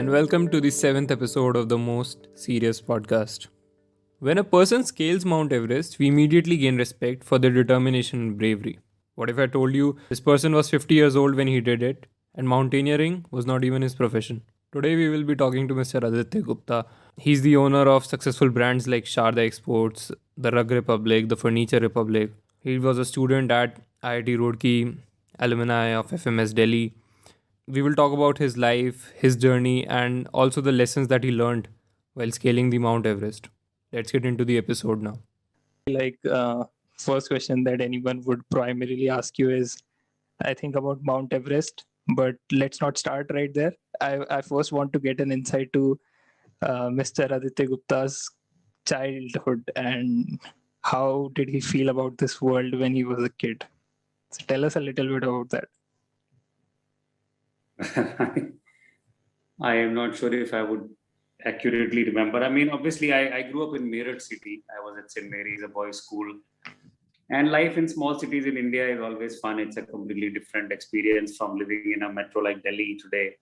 and welcome to the 7th episode of the Most Serious Podcast. When a person scales Mount Everest, we immediately gain respect for their determination and bravery. What if I told you this person was 50 years old when he did it, and mountaineering was not even his profession? Today, we will be talking to Mr. Aditya Gupta. He's the owner of successful brands like Sharda Exports, the Rug Republic, the Furniture Republic. He was a student at IIT Roorkee, alumni of FMS Delhi. We will talk about his life, his journey, and also the lessons that he learned while scaling the Mount Everest. Let's get into the episode now. Like first question that anyone would primarily ask you is, I think about Mount Everest, but let's not start right there. I first want to get an insight to Mr. Aditya Gupta's childhood and how did he feel about this world when he was a kid. So tell us a little bit about that. I am not sure if I would accurately remember. I mean, obviously, I grew up in Meerut city. I was at St. Mary's, a boys' school. And life in small cities in India is always fun. It's a completely different experience from living in a metro like Delhi today.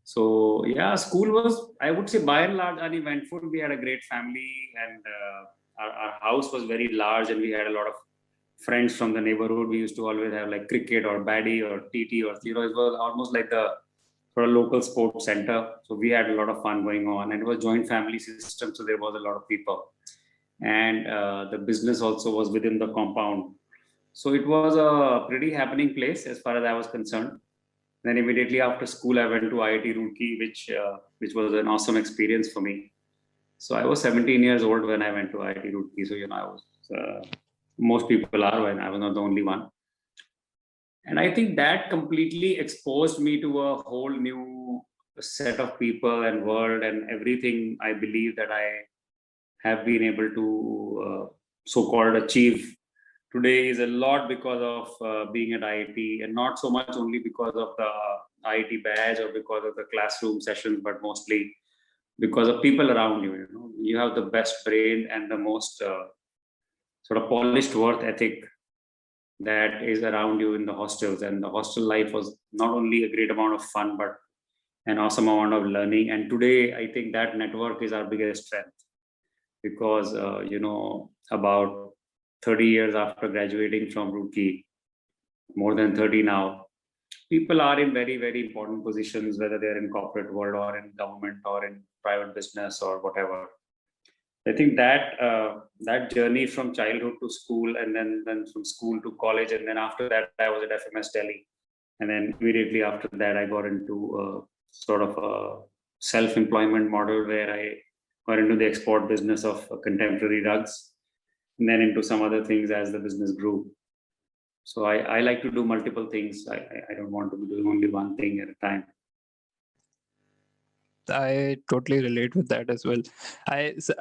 So, yeah, school was, I would say, by and large, uneventful. We had a great family, and our house was very large, and we had a lot of friends from the neighborhood. We used to always have like cricket or baddie or TT or, it was almost like the for a local sports center. So we had a lot of fun going on, and it was joint family system. So there was a lot of people, and the business also was within the compound. So it was a pretty happening place as far as I was concerned. Then immediately after school, I went to IIT Roorkee, which was an awesome experience for me. So I was 17 years old when I went to IIT Roorkee. So I was most people are, when I was not the only one. And I think that completely exposed me to a whole new set of people and world, and everything I believe that I have been able to so-called achieve today is a lot because of being at IIT, and not so much only because of the IIT badge or because of the classroom sessions, but mostly because of people around you. You have the best brain and the most sort of polished work ethic that is around you in the hostels. And the hostel life was not only a great amount of fun, but an awesome amount of learning. And today, I think that network is our biggest strength, because about 30 years after graduating from Roorkee, more than 30 now, people are in very, very important positions, whether they're in corporate world or in government or in private business or whatever. I think that journey from childhood to school, and then from school to college, and then after that I was at FMS Delhi, and then immediately after that I got into sort of a self-employment model where I got into the export business of contemporary rugs, and then into some other things as the business grew. So I like to do multiple things. I don't want to be doing only one thing at a time. I totally relate with that as well.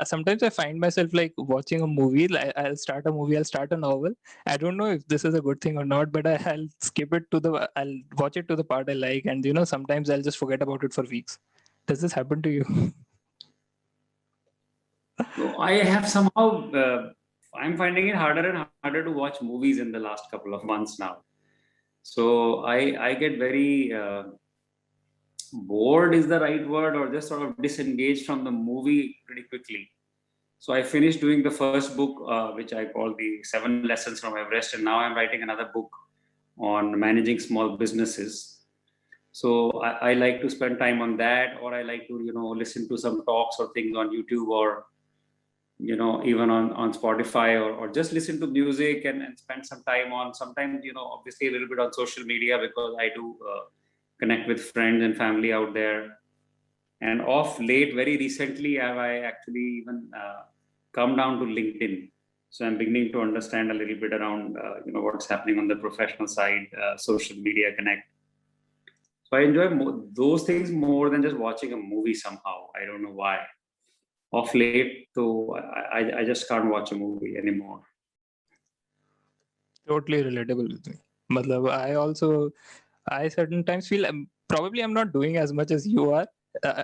Sometimes I find myself like watching a movie. I'll start a movie, I'll start a novel. I don't know if this is a good thing or not, but I'll skip it I'll watch it to the part I like, and sometimes I'll just forget about it for weeks. Does this happen to you? So I have somehow I'm finding it harder and harder to watch movies in the last couple of months now. So I get very bored is the right word, or just sort of disengaged from the movie pretty quickly. So I finished doing the first book, which I call the 7 Lessons from Everest, and now I'm writing another book on managing small businesses. So I like to spend time on that, or I like to listen to some talks or things on YouTube, or even on Spotify, or just listen to music and spend some time on, sometimes obviously a little bit on social media, because I do connect with friends and family out there. And of late, very recently, have I actually even come down to LinkedIn. So I'm beginning to understand a little bit around what's happening on the professional side, social media connect. So I enjoy those things more than just watching a movie somehow. I don't know why. Of late, so I just can't watch a movie anymore. Totally relatable with me. Matlab, I certain times feel probably I'm not doing as much as you are.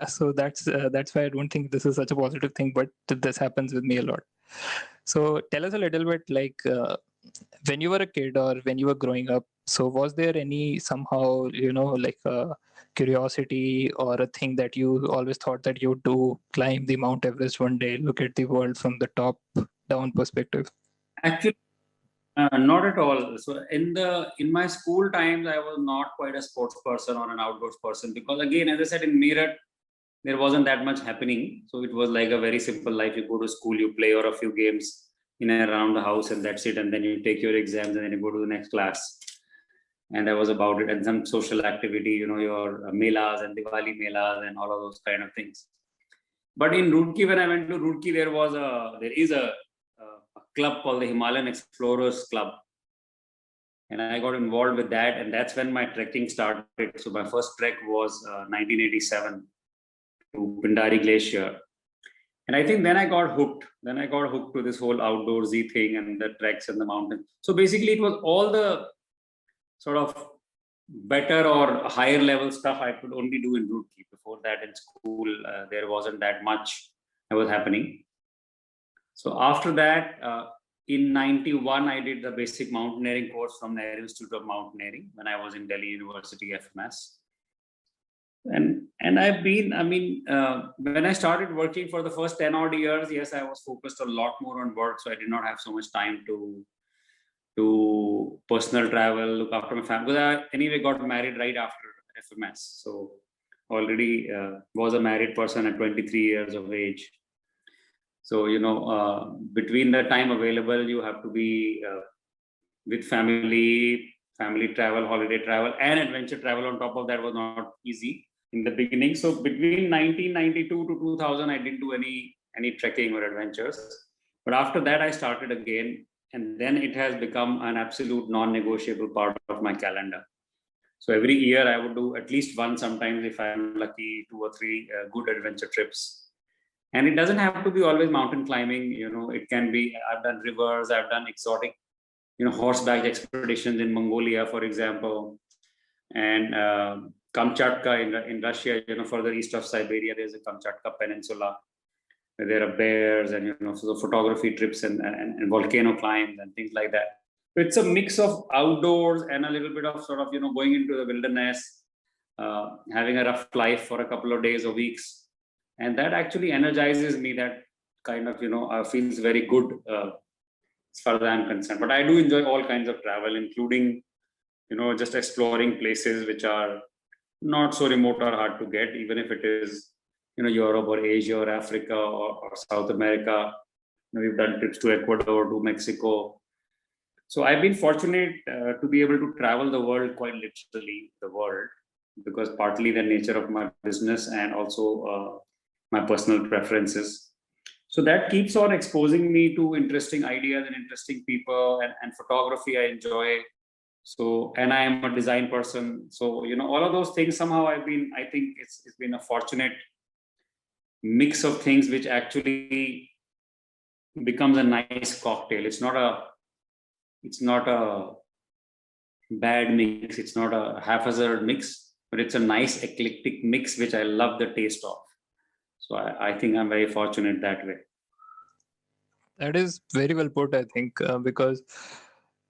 So that's why I don't think this is such a positive thing, but this happens with me a lot. So tell us a little bit, like when you were a kid or when you were growing up, so was there any somehow, like a curiosity or a thing that you always thought that you'd do, climb the Mount Everest one day, look at the world from the top down perspective? Actually, not at all. So in my school times, I was not quite a sports person or an outdoors person, because again, as I said, in Meerut, there wasn't that much happening. So it was like a very simple life. You go to school, you play or a few games in and around the house, and that's it. And then you take your exams, and then you go to the next class. And that was about it. And some social activity, your melas and Diwali melas and all of those kind of things. But in Roorkee, when I went to Roorkee, there is a club called the Himalayan Explorers Club, and I got involved with that, and that's when my trekking started. So my first trek was 1987 to Pindari Glacier, and I think then I got hooked. Then I got hooked to this whole outdoorsy thing and the treks and the mountains. So basically, it was all the sort of better or higher level stuff I could only do in Roorkee. Before that, in school, there wasn't that much that was happening. So after that, in 91, I did the basic mountaineering course from the Air Institute of Mountaineering when I was in Delhi University, FMS. And I've been, when I started working for the first 10 odd years, yes, I was focused a lot more on work. So I did not have so much time to personal travel, look after my family. Because I anyway got married right after FMS. So already was a married person at 23 years of age. So, between the time available, you have to be with family travel, holiday travel, and adventure travel on top of that was not easy in the beginning. So between 1992 to 2000, I didn't do any trekking or adventures. But after that, I started again. And then it has become an absolute non-negotiable part of my calendar. So every year I would do at least one, sometimes if I'm lucky, 2 or 3 good adventure trips. And it doesn't have to be always mountain climbing. It can be, I've done rivers, I've done exotic, horseback expeditions in Mongolia, for example, and Kamchatka in Russia, further east of Siberia, there's a Kamchatka Peninsula. There are bears and so photography trips and volcano climbs and things like that. So it's a mix of outdoors and a little bit of sort of going into the wilderness, having a rough life for a couple of days or weeks, and that actually energizes me. That kind of feels very good as far as I'm concerned. But I do enjoy all kinds of travel, including just exploring places which are not so remote or hard to get, even if it is Europe or Asia or Africa or South America. We've done trips to Ecuador, to Mexico. So I've been fortunate to be able to travel the world, quite literally the world, because partly the nature of my business and also my personal preferences. So that keeps on exposing me to interesting ideas and interesting people, and photography I enjoy. So, and I am a design person. So, all of those things somehow I think it's been a fortunate mix of things which actually becomes a nice cocktail. It's not a bad mix. It's not a haphazard mix, but it's a nice eclectic mix, which I love the taste of. So I think I'm very fortunate that way. That is very well put, I think, because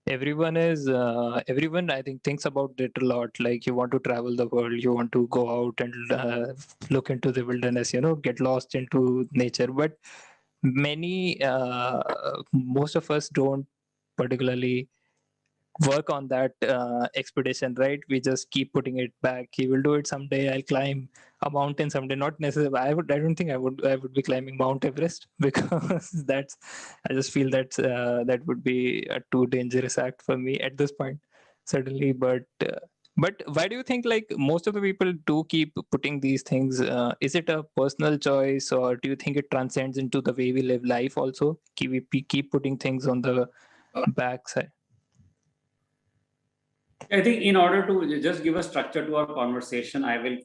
everyone I think thinks about it a lot. Like, you want to travel the world, you want to go out and look into the wilderness, get lost into nature. But most of us don't particularly work on that expedition, right? We just keep putting it back. He will do it someday. I'll climb a mountain someday. Not necessarily. I don't think I would be climbing Mount Everest because I just feel that would be a too dangerous act for me at this point, certainly. But why do you think, like, most of the people do keep putting these things? Is it a personal choice, or do you think it transcends into the way we live life also? We keep putting things on the backside. I think in order to just give a structure to our conversation, I will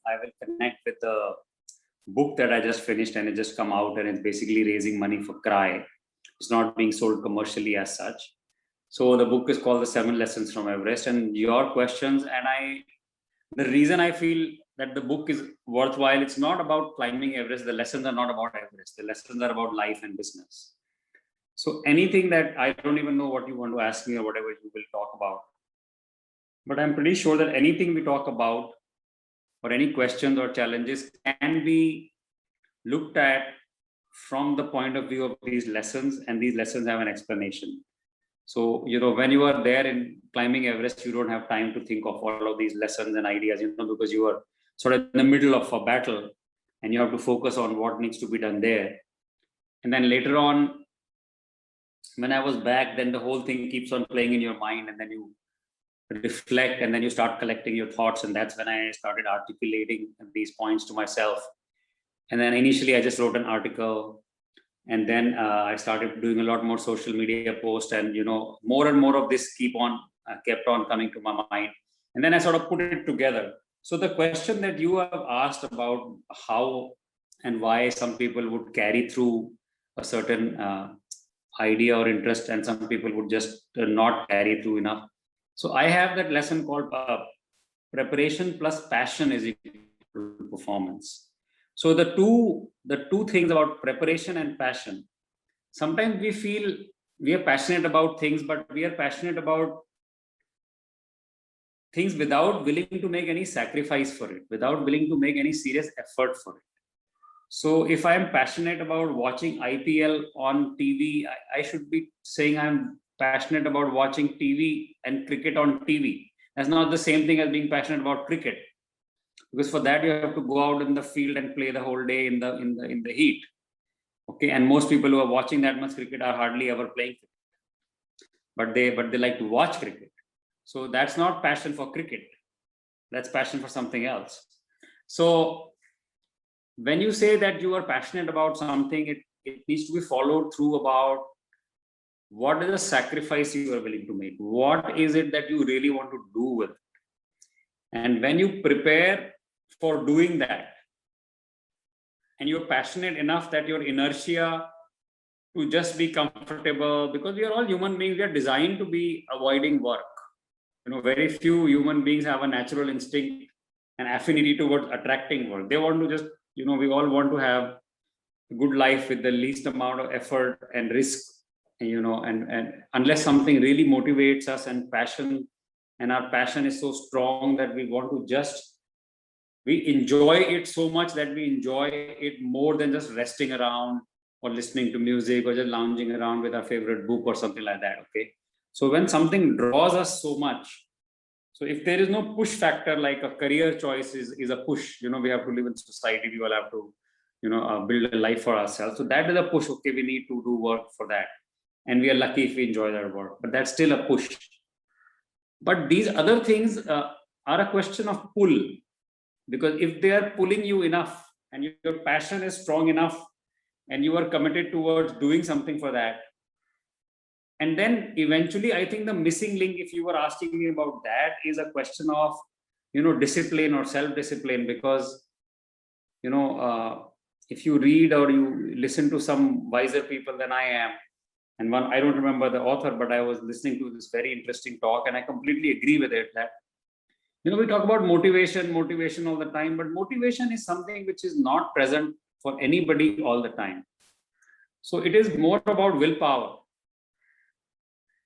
connect with the book that I just finished, and it just come out, and it's basically raising money for CRY. It's not being sold commercially as such. So the book is called The 7 Lessons from Everest. And your questions, and the reason I feel that the book is worthwhile, it's not about climbing Everest. The lessons are not about Everest. The lessons are about life and business. So anything that I don't even know what you want to ask me or whatever you will talk about, but I'm pretty sure that anything we talk about or any questions or challenges can be looked at from the point of view of these lessons, and these lessons have an explanation. So, when you are there in climbing Everest, you don't have time to think of all of these lessons and ideas, because you are sort of in the middle of a battle and you have to focus on what needs to be done there. And then later on, when I was back, then the whole thing keeps on playing in your mind, and then you reflect, and then you start collecting your thoughts. And that's when I started articulating these points to myself. And then initially I just wrote an article, and then I started doing a lot more social media posts, and more and more of this kept on coming to my mind, and then I sort of put it together. So the question that you have asked about how and why some people would carry through a certain idea or interest, and some people would just not carry through enough. So I have that lesson called preparation plus passion is equal to performance. So the two things about preparation and passion, sometimes we feel we are passionate about things, but we are passionate about things without willing to make any sacrifice for it, without willing to make any serious effort for it. So if I'm passionate about watching IPL on TV, I should be saying I'm passionate about watching TV and cricket on TV. That's not the same thing as being passionate about cricket, because for that you have to go out in the field and play the whole day in the heat. Okay, and most people who are watching that much cricket are hardly ever playing cricket, but they like to watch cricket. So that's not passion for cricket. That's passion for something else. So when you say that you are passionate about something, it needs to be followed through about what is the sacrifice you are willing to make. What is it that you really want to do with it? And when you prepare for doing that, and you're passionate enough that your inertia to just be comfortable, because we are all human beings, we are designed to be avoiding work. Very few human beings have a natural instinct and affinity towards attracting work. They want to just, we all want to have a good life with the least amount of effort and risk, and unless something really motivates us, and our passion is so strong that we want to we enjoy it so much that we enjoy it more than just resting around or listening to music or just lounging around with our favorite book or something like that. Okay. So when something draws us so much, so if there is no push factor, like a career choice is a push, we have to live in society, we all have to, build a life for ourselves. So that is a push. Okay, we need to do work for that. And we are lucky if we enjoy that work, but that's still a push. But these other things are a question of pull, because if they are pulling you enough and your passion is strong enough and you are committed towards doing something for that, and then eventually I think the missing link, if you were asking me about that, is a question of discipline or self-discipline. Because if you read or you listen to some wiser people than I am, and one, I don't remember the author, but I was listening to this very interesting talk and I completely agree with it, that we talk about motivation all the time, but motivation is something which is not present for anybody all the time. So it is more about willpower.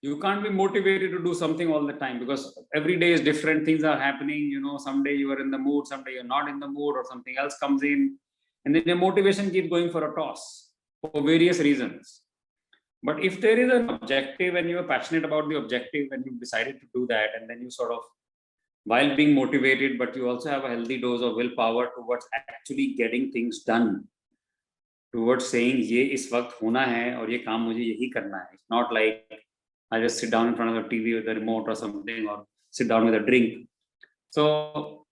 You can't be motivated to do something all the time, because every day is different. Things are happening. Someday you are in the mood, someday you're not in the mood, or something else comes in, and then your motivation keeps going for a toss for various reasons. But if there is an objective and you are passionate about the objective and you've decided to do that, and then you sort of, while being motivated, but you also have a healthy dose of willpower towards actually getting things done, towards saying ये इस वक्त होना है और ये काम मुझे यही करना है. It's not like I just sit down in front of the TV with a remote or something, or sit down with a drink. So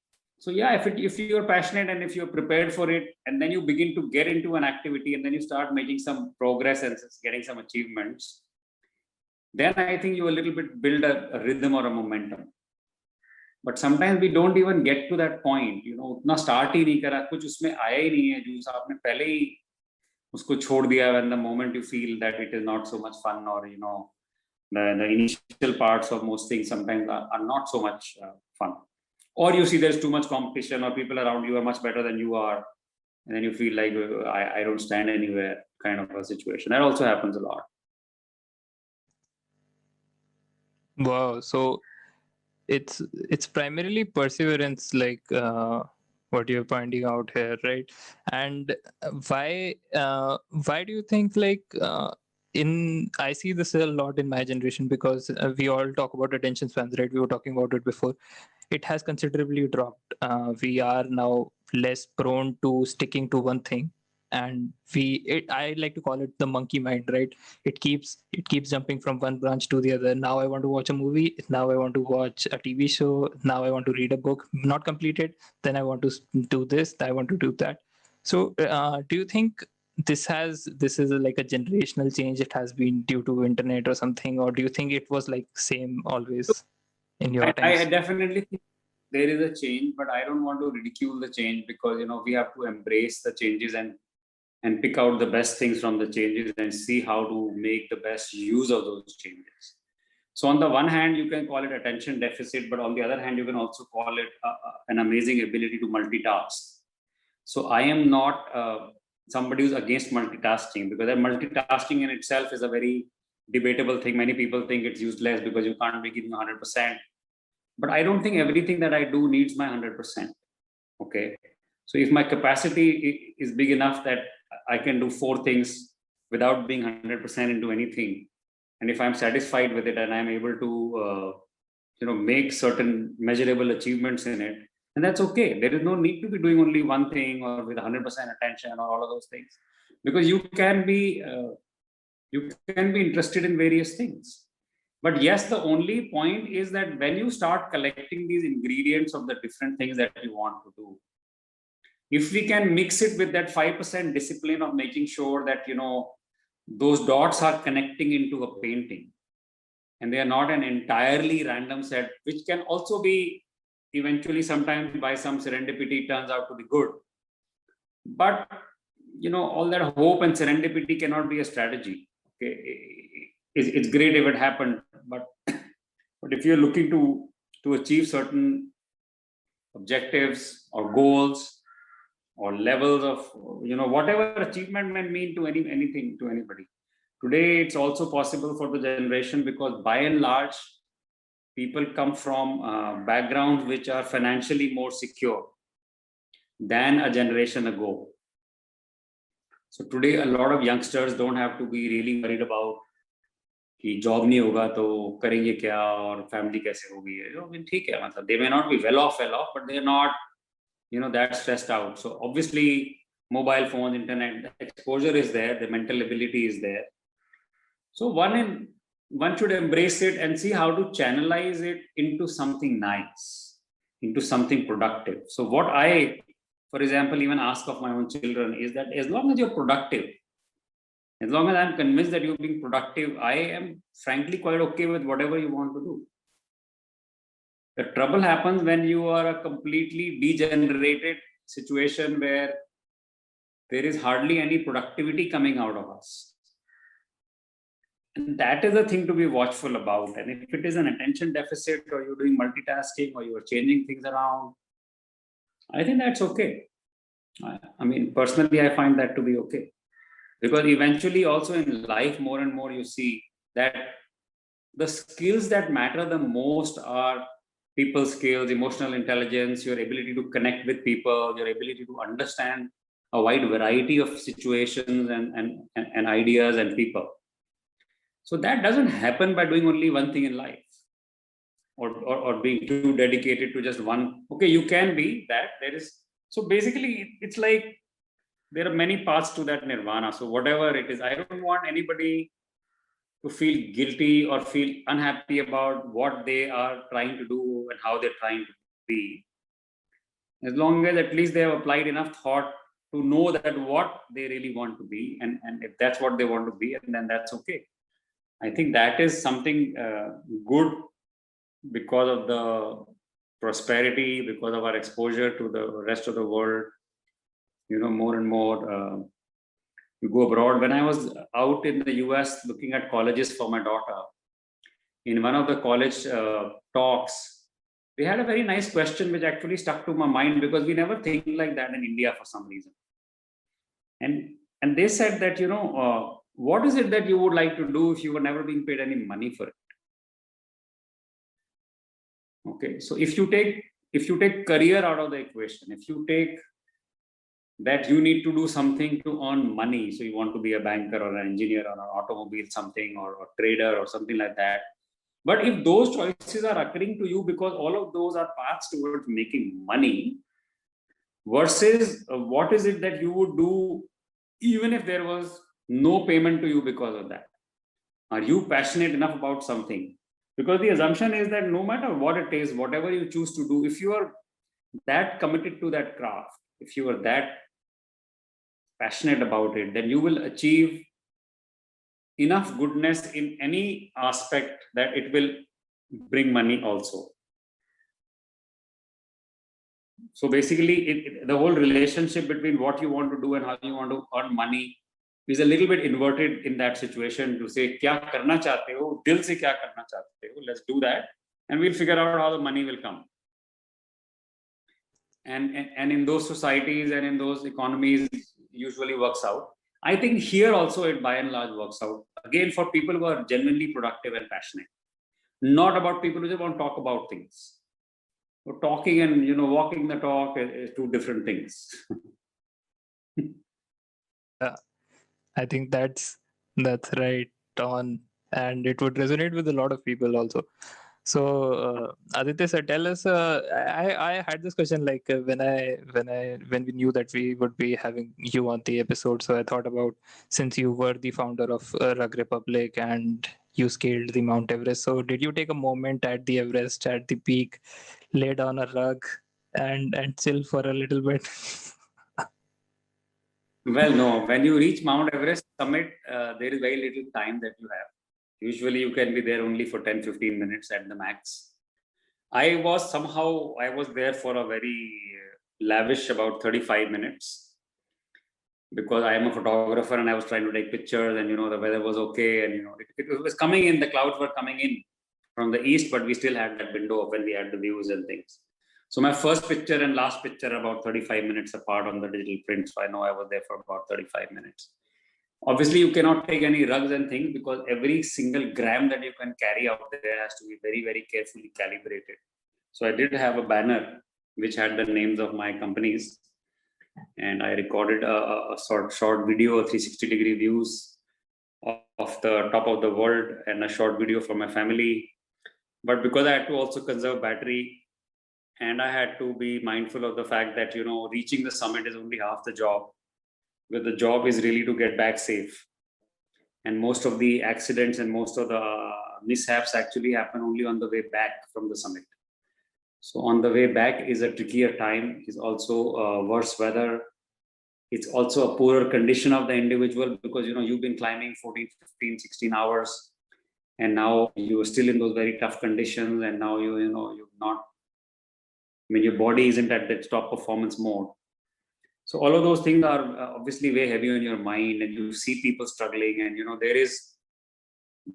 yeah, if you're passionate and if you're prepared for it, and then you begin to get into an activity, and then you start making some progress and getting some achievements, then I think you a little bit build a rhythm or a momentum. But sometimes we don't even get to that point. उतना start ही नहीं करा, कुछ उसमें आया ही नहीं है, जो आपने पहले ही उसको छोड़ दिया, when the moment you feel that it is not so much fun, or the initial parts of most things sometimes are not so much fun, or you see there's too much competition, or people around you are much better than you are, and then you feel like I don't stand anywhere, kind of a situation. That also happens a lot. Wow. So it's primarily perseverance, like what you're pointing out here, right? And why do you think, like, in I see this a lot in my generation, because we all talk about attention spans, right? We were talking about it before. It has considerably dropped. We are now less prone to sticking to one thing, and I like to call it the monkey mind, right? It keeps jumping from one branch to the other. Now I want to watch a movie. Now I want to watch a TV show. Now I want to read a book, not completed. Then I want to do this. I want to do that. So, do you think this is like a generational change? It has been due to internet or something, or do you think it was like same always in your I times? definitely think there is a change, but I don't want to ridicule the change, because we have to embrace the changes and pick out the best things from the changes and see how to make the best use of those changes. So on the one hand, you can call it attention deficit, but on the other hand, you can also call it an amazing ability to multitask. So I am not somebody who's against multitasking, because that multitasking in itself is a very debatable thing. Many people think it's useless because you can't be giving 100%. But I don't think everything that I do needs my 100%. Okay. So if my capacity is big enough that I can do 4 things without being 100% into anything, and if I'm satisfied with it and I'm able to make certain measurable achievements in it, and that's okay. There is no need to be doing only one thing or with 100% attention or all of those things, because you can be interested in various things. But yes, the only point is that when you start collecting these ingredients of the different things that you want to do, if we can mix it with that 5% discipline of making sure that those dots are connecting into a painting, and they are not an entirely random set, which can also be eventually sometimes by some serendipity turns out to be good. But all that hope and serendipity cannot be a strategy. Okay, it's great if it happened, but if you're looking to achieve certain objectives or goals or levels of whatever achievement may mean to anything to anybody, today it's also possible for the generation, because by and large people come from backgrounds which are financially more secure than a generation ago. So today a lot of youngsters don't have to be really worried about कि job नहीं होगा तो करेंगे क्या और family कैसे होगी. ठीक है, मतलब they may not be well off, but they're not that stressed out. So obviously mobile phones, internet exposure is there, the mental ability is there. So one should embrace it and see how to channelize it into something nice, into something productive. So what I, for example, even ask of my own children is that as long as you're productive, as long as I'm convinced that you're being productive, I am frankly quite okay with whatever you want to do. The trouble happens when you are a completely degenerated situation where there is hardly any productivity coming out of us. And that is the thing to be watchful about. And if it is an attention deficit, or you're doing multitasking, or you're changing things around, I think that's okay. I mean, personally, I find that to be okay. Because eventually also in life, more and more you see that the skills that matter the most are people skills, emotional intelligence, your ability to connect with people, your ability to understand a wide variety of situations and ideas and people. So that doesn't happen by doing only one thing in life, or being too dedicated to just one. Okay, you can be that. So basically it's like there are many paths to that nirvana. So whatever it is, I don't want anybody to feel guilty or feel unhappy about what they are trying to do and how they're trying to be. As long as at least they have applied enough thought to know that what they really want to be, and if that's what they want to be, and then that's okay. I think that is something good, because of the prosperity, because of our exposure to the rest of the world. More and more we go abroad. When I was out in the US looking at colleges for my daughter, in one of the college talks, they had a very nice question which actually stuck to my mind, because we never think like that in India for some reason. And they said that, what is it that you would like to do if you were never being paid any money for it? Okay, so if you take career out of the equation, if you take that you need to do something to earn money, so you want to be a banker or an engineer or an automobile something or a trader or something like that. But if those choices are occurring to you because all of those are paths towards making money, versus what is it that you would do even if there was no payment to you because of that? Are you passionate enough about something? Because the assumption is that no matter what it is, whatever you choose to do, if you are that committed to that craft, if you are that passionate about it, then you will achieve enough goodness in any aspect that it will bring money also. So basically, the whole relationship between what you want to do and how you want to earn money is a little bit inverted in that situation to say, kya karna chahte ho, dil se kya karna chahte ho, let's do that, and we'll figure out how the money will come. And in those societies and in those economies, usually works out. I think here also it by and large works out. Again, for people who are genuinely productive and passionate, not about people who just want to talk about things. So talking and walking the talk is two different things. I think that's right on, and it would resonate with a lot of people also. So Aditya sir, tell us. I had this question like when we knew that we would be having you on the episode. So I thought about, since you were the founder of Rug Republic and you scaled the Mount Everest. So did you take a moment at the Everest at the peak, lay down a rug, and chill for a little bit? Well, no. When you reach Mount Everest summit, there is very little time that you have. Usually you can be there only for 10-15 minutes at the max. I was there for a very lavish about 35 minutes because I am a photographer and I was trying to take pictures, and the weather was okay, and it was coming in, the clouds were coming in from the east, but we still had that window of when we had the views and things. So my first picture and last picture about 35 minutes apart on the digital print. So I know I was there for about 35 minutes. Obviously, you cannot take any rugs and things because every single gram that you can carry out there has to be very, very carefully calibrated. So I did have a banner which had the names of my companies, and I recorded a short video, 360-degree views of the top of the world, and a short video for my family. But because I had to also conserve battery, and I had to be mindful of the fact that reaching the summit is only half the job, where the job is really to get back safe. And most of the accidents and most of the mishaps actually happen only on the way back from the summit. So on the way back is a trickier time, is also worse weather. It's also a poorer condition of the individual because you've been climbing 14, 15, 16 hours, and now you're still in those very tough conditions, and now you're not, your body isn't at that top performance mode. So all of those things are obviously way heavy on your mind, and you see people struggling, and there is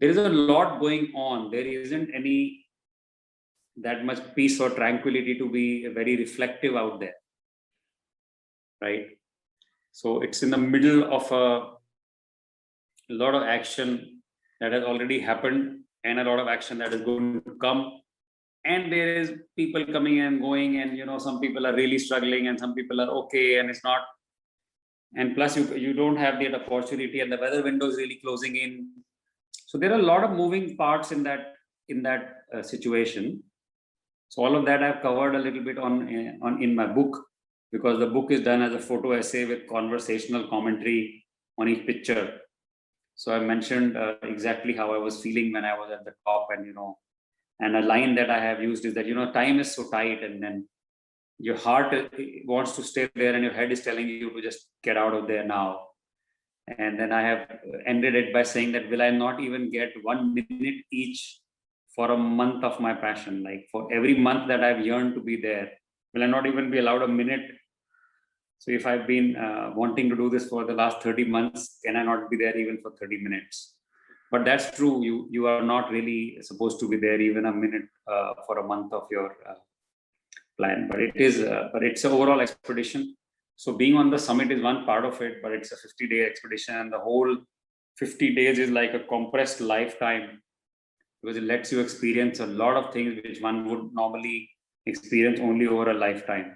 a lot going on. There isn't any that much peace or tranquility to be very reflective out there, right? So it's in the middle of a lot of action that has already happened and a lot of action that is going to come. And there is people coming and going, and some people are really struggling and some people are okay, and it's not. And plus you don't have that opportunity, and the weather window is really closing in. So there are a lot of moving parts in that situation. So all of that I've covered a little bit on in my book, because the book is done as a photo essay with conversational commentary on each picture. So I mentioned exactly how I was feeling when I was at the top, and a line that I have used is that time is so tight, and then your heart wants to stay there and your head is telling you to just get out of there now. And then I have ended it by saying that will I not even get 1 minute each for a month of my passion? Like for every month that I've yearned to be there, will I not even be allowed a minute? So if I've been wanting to do this for the last 30 months, can I not be there even for 30 minutes? But that's true. You are not really supposed to be there even a minute for a month of your plan. But it's an overall expedition. So being on the summit is one part of it, but it's a 50-day expedition, and the whole 50 days is like a compressed lifetime, because it lets you experience a lot of things which one would normally experience only over a lifetime.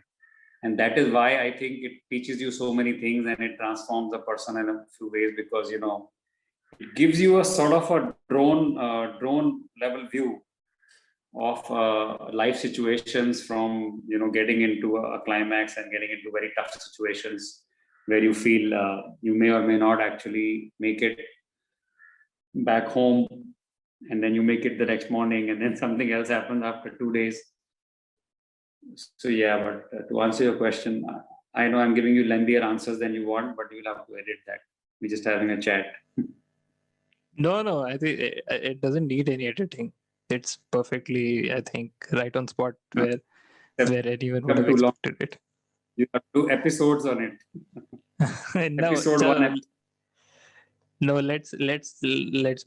And that is why I think it teaches you so many things and it transforms a person in a few ways, because it gives you a sort of a drone level view of life situations, from getting into a climax and getting into very tough situations where you feel you may or may not actually make it back home, and then you make it the next morning, and then something else happens after 2 days. So yeah, but to answer your question, I know I'm giving you lengthier answers than you want, but you'll have to edit that. We're just having a chat. No, I think it doesn't need any editing. It's perfectly, I think, right on spot where anyone would have Too long. expected it. You have 2 episodes on it. No, Episode 1. no, let's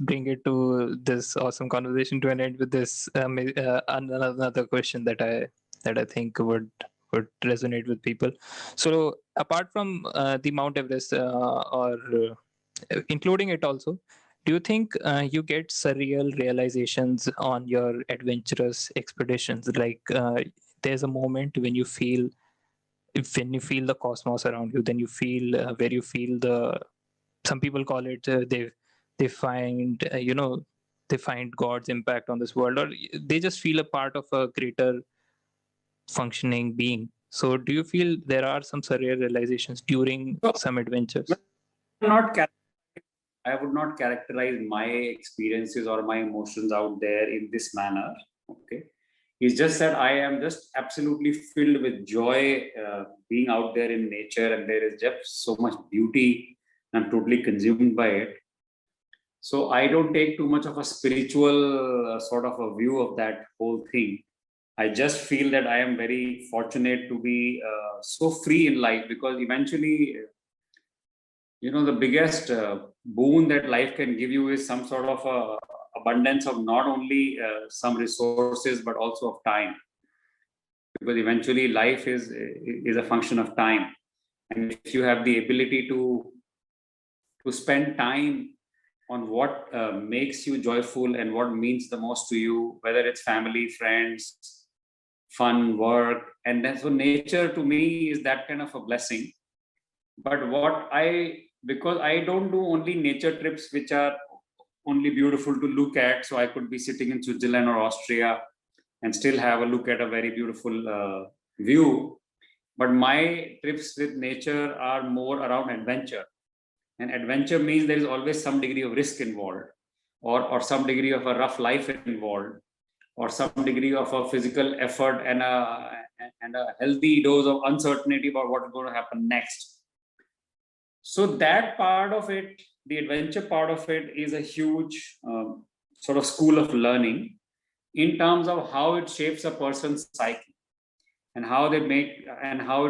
bring it to this awesome conversation to an end with this another question that I think would resonate with people. So apart from the Mount Everest, or including it also, do you think you get surreal realizations on your adventurous expeditions? Like there's a moment when you feel the cosmos around you, then you feel where you feel the, some people call it they find they find God's impact on this world, or they just feel a part of a greater functioning being. So do you feel there are some surreal realizations during some adventures? I would not characterize my experiences or my emotions out there in this manner. Okay. It's just that I am just absolutely filled with joy being out there in nature, and there is just so much beauty. I'm totally consumed by it. So I don't take too much of a spiritual sort of a view of that whole thing. I just feel that I am very fortunate to be so free in life, because eventually, the biggest boon that life can give you is some sort of abundance of not only some resources but also of time, because eventually life is a function of time. And if you have the ability to spend time on what makes you joyful and what means the most to you, whether it's family, friends, fun, work, and then so nature to me is that kind of a blessing. But because I don't do only nature trips which are only beautiful to look at, so I could be sitting in Switzerland or Austria and still have a look at a very beautiful view. But my trips with nature are more around adventure. And adventure means there is always some degree of risk involved, or some degree of a rough life involved, or some degree of a physical effort and a healthy dose of uncertainty about what is going to happen next. So that part of it, the adventure part of it, is a huge sort of school of learning in terms of how it shapes a person's psyche, and how it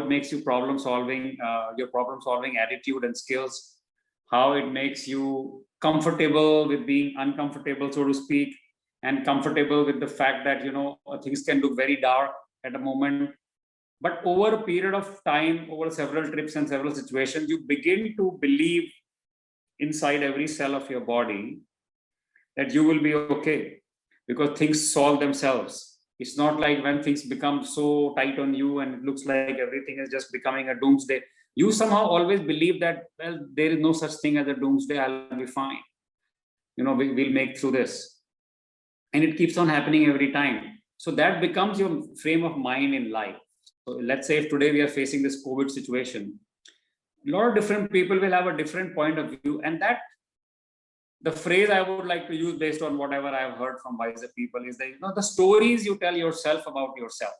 makes you problem solving, your problem solving attitude and skills, how it makes you comfortable with being uncomfortable, so to speak, and comfortable with the fact that things can look very dark at a moment. But over a period of time, over several trips and several situations, you begin to believe inside every cell of your body that you will be okay, because things solve themselves. It's not like when things become so tight on you and it looks like everything is just becoming a doomsday. You somehow always believe that, well, there is no such thing as a doomsday. I'll be fine. We'll make through this. And it keeps on happening every time. So that becomes your frame of mind in life. So let's say if today we are facing this COVID situation, a lot of different people will have a different point of view. And that, the phrase I would like to use based on whatever I've heard from wiser people, is that, the stories you tell yourself about yourself.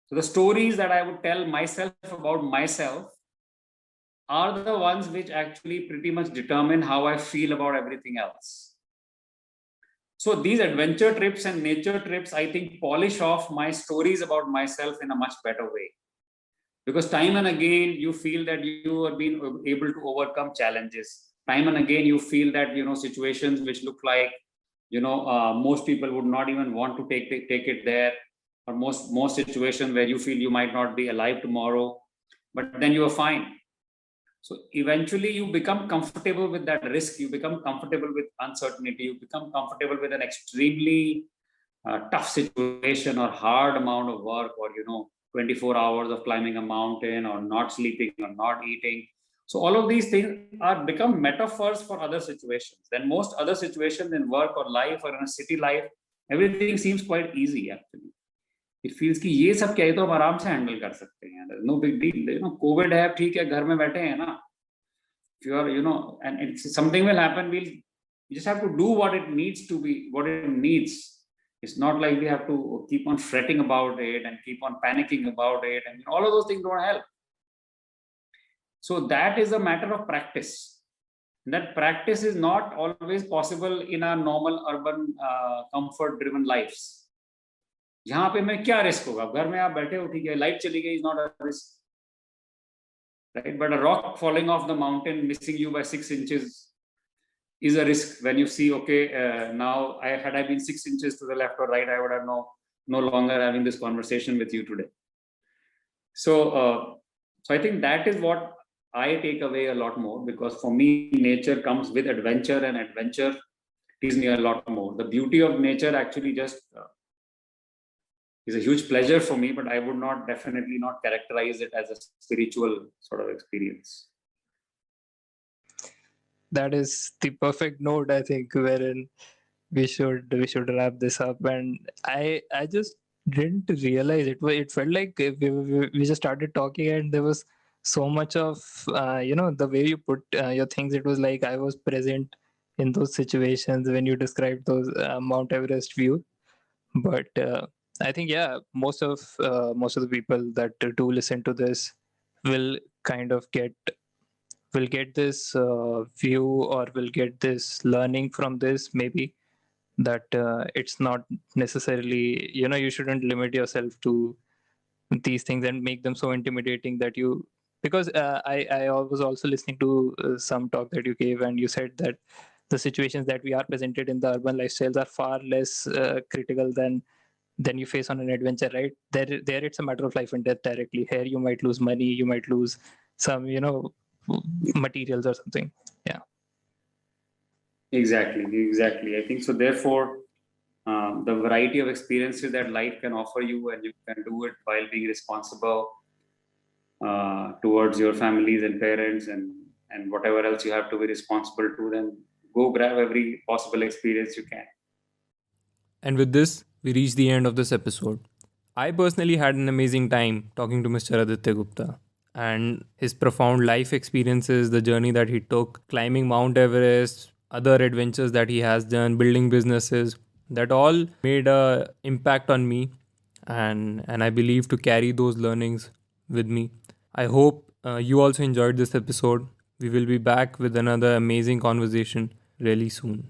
So the stories that I would tell myself about myself are the ones which actually pretty much determine how I feel about everything else. So these adventure trips and nature trips, I think, polish off my stories about myself in a much better way. Because time and again, you feel that you have been able to overcome challenges. Time and again, you feel that, situations which look like, most people would not even want to take it there, or most situations where you feel you might not be alive tomorrow, but then you are fine. So eventually you become comfortable with that risk, you become comfortable with uncertainty, you become comfortable with an extremely tough situation or hard amount of work, or 24 hours of climbing a mountain, or not sleeping, or not eating. So all of these things are become metaphors for other situations. Then most other situations in work or life or in a city life, everything seems quite easy actually. It feels कि ये सब क्या है तो हम आराम से handle कर सकते हैं, नो बिग डील, कोविड है, ठीक है, घर में बैठे हैं ना. If you are, and it's something will happen, we'll just have to do what it needs to be, what it needs. It's not like we have to keep on fretting about it and keep on panicking about it, and all of those things don't help. So that is a matter of practice. That practice is not always possible in our normal urban comfort driven lives. जहां पे मैं क्या risk होगा, घर में आप बैठे हो, ठीक है, लाइट चली गई, is not a risk, right? But a rock falling off the mountain missing you by 6 inches is a risk. When you see, okay, now had I been 6 inches to the left or right, I would have no longer having this conversation with you today. So I think that is what I take away a lot more, because for me nature comes with adventure, and adventure teaches me a lot more. The beauty of nature actually just is a huge pleasure for me, but I would definitely not characterize it as a spiritual sort of experience. That is the perfect note, I think, wherein we should wrap this up. And I just didn't realize it. It felt like we just started talking, and there was so much of the way you put your things. It was like I was present in those situations when you described those Mount Everest view. But I think, yeah, most of the people that do listen to this will kind of get this view, or will get this learning from this, maybe, that it's not necessarily, you shouldn't limit yourself to these things and make them so intimidating that you, because I was also listening to some talk that you gave, and you said that the situations that we are presented in the urban lifestyles are far less critical than you face on an adventure, right? There it's a matter of life and death directly. Here you might lose money, you might lose some materials or something. Yeah. Exactly. I think so. Therefore, the variety of experiences that life can offer you, and you can do it while being responsible towards your families and parents, and whatever else you have to be responsible to, then go grab every possible experience you can. And with this, we reach the end of this episode. I personally had an amazing time talking to Mr. Aditya Gupta, and his profound life experiences, the journey that he took, climbing Mount Everest, other adventures that he has done, building businesses, that all made a impact on me, and I believe to carry those learnings with me. I hope you also enjoyed this episode. We will be back with another amazing conversation really soon.